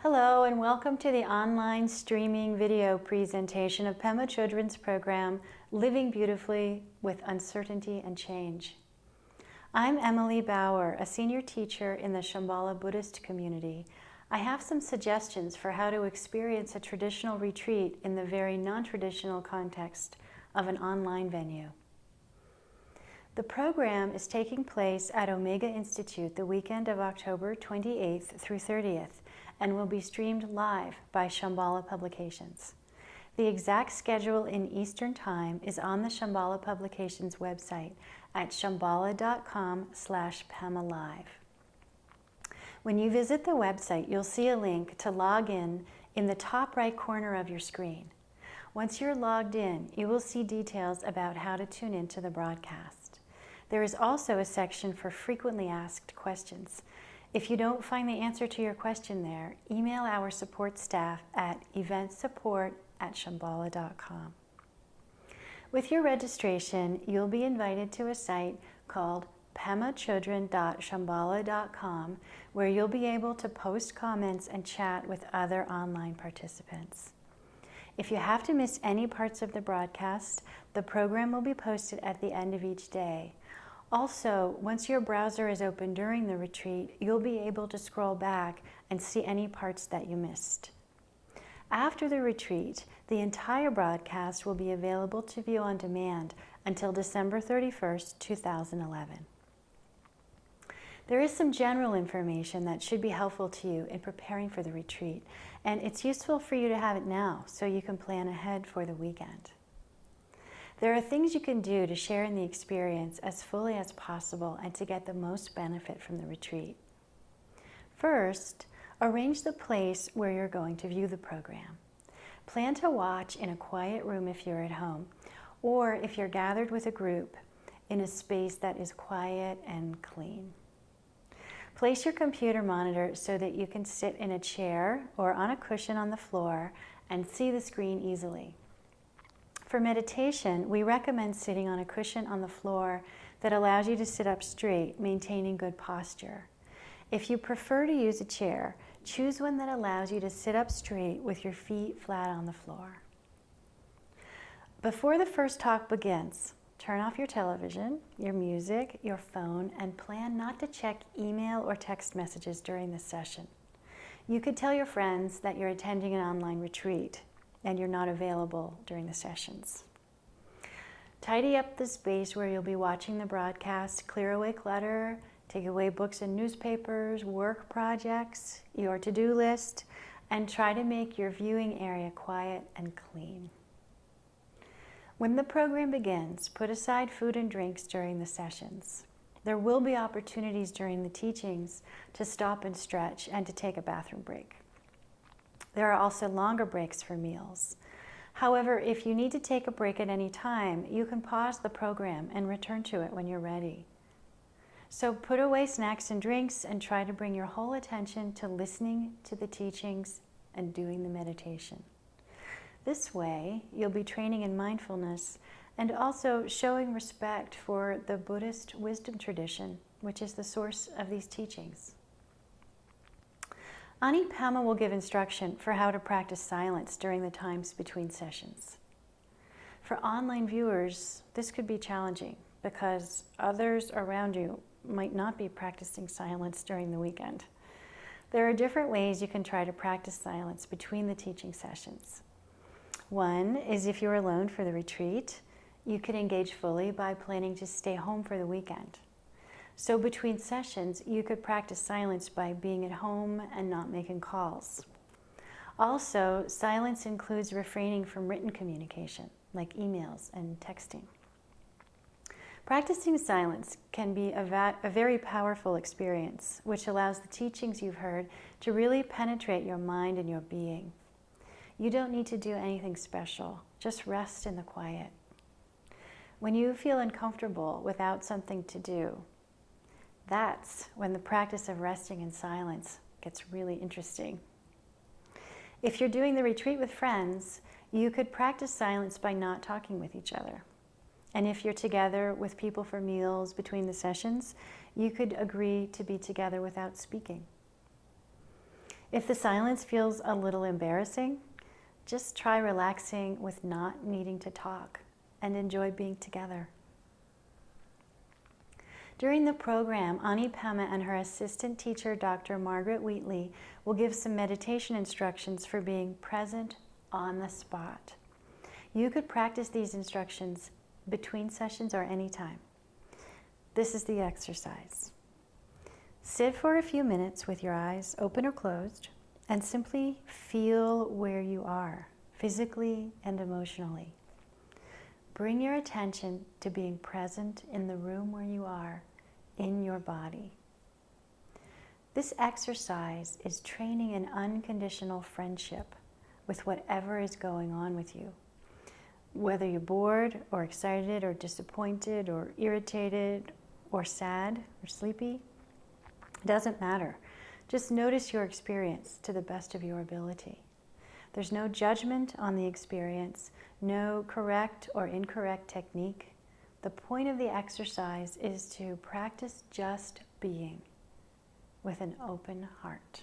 Hello and welcome to the online streaming video presentation of Pema Chodron's program, Living Beautifully with Uncertainty and Change. I'm Emily Bower, a senior teacher in the Shambhala Buddhist community. I have some suggestions for how to experience a traditional retreat in the very non-traditional context of an online venue. The program is taking place at Omega Institute the weekend of October 28th through 30th and will be streamed live by Shambhala Publications. The exact schedule in Eastern Time is on the Shambhala Publications website at shambhala.com/PemaLive. When you visit the website, you'll see a link to log in the top right corner of your screen. Once you're logged in, you will see details about how to tune into the broadcast. There is also a section for frequently asked questions. If you don't find the answer to your question there, email our support staff at eventsupport@shambhala.com. With your registration, you'll be invited to a site called pemachodron.shambhala.com, where you'll be able to post comments and chat with other online participants. If you have to miss any parts of the broadcast, the program will be posted at the end of each day. Also, once your browser is open during the retreat, you'll be able to scroll back and see any parts that you missed. After the retreat, the entire broadcast will be available to view on demand until December 31st, 2011. There is some general information that should be helpful to you in preparing for the retreat, and it's useful for you to have it now so you can plan ahead for the weekend. There are things you can do to share in the experience as fully as possible and to get the most benefit from the retreat. First, arrange the place where you're going to view the program. Plan to watch in a quiet room if you're at home, or if you're gathered with a group, in a space that is quiet and clean. Place your computer monitor so that you can sit in a chair or on a cushion on the floor and see the screen easily. For meditation, we recommend sitting on a cushion on the floor that allows you to sit up straight, maintaining good posture. If you prefer to use a chair, choose one that allows you to sit up straight with your feet flat on the floor. Before the first talk begins, turn off your television, your music, your phone, and plan not to check email or text messages during this session. You could tell your friends that you're attending an online retreat and you're not available during the sessions. Tidy up the space where you'll be watching the broadcast, clear away clutter, take away books and newspapers, work projects, your to-do list, and try to make your viewing area quiet and clean. When the program begins, put aside food and drinks during the sessions. There will be opportunities during the teachings to stop and stretch and to take a bathroom break. There are also longer breaks for meals. However, if you need to take a break at any time, you can pause the program and return to it when you're ready. So put away snacks and drinks and try to bring your whole attention to listening to the teachings and doing the meditation. This way, you'll be training in mindfulness and also showing respect for the Buddhist wisdom tradition, which is the source of these teachings. Ani Pema will give instruction for how to practice silence during the times between sessions. For online viewers, this could be challenging because others around you might not be practicing silence during the weekend. There are different ways you can try to practice silence between the teaching sessions. One is if you're alone for the retreat, you can engage fully by planning to stay home for the weekend. So between sessions, you could practice silence by being at home and not making calls. Also, silence includes refraining from written communication, like emails and texting. Practicing silence can be a very powerful experience, which allows the teachings you've heard to really penetrate your mind and your being. You don't need to do anything special, just rest in the quiet. When you feel uncomfortable without something to do, that's when the practice of resting in silence gets really interesting. If you're doing the retreat with friends, you could practice silence by not talking with each other. And if you're together with people for meals between the sessions, you could agree to be together without speaking. If the silence feels a little embarrassing, just try relaxing with not needing to talk and enjoy being together. During the program, Ani Pema and her assistant teacher, Dr. Margaret Wheatley, will give some meditation instructions for being present on the spot. You could practice these instructions between sessions or anytime. This is the exercise. Sit for a few minutes with your eyes open or closed and simply feel where you are, physically and emotionally. Bring your attention to being present in the room where you are, in your body. This exercise is training an unconditional friendship with whatever is going on with you. Whether you're bored or excited or disappointed or irritated or sad or sleepy, it doesn't matter. Just notice your experience to the best of your ability. There's no judgment on the experience, no correct or incorrect technique. The point of the exercise is to practice just being with an open heart.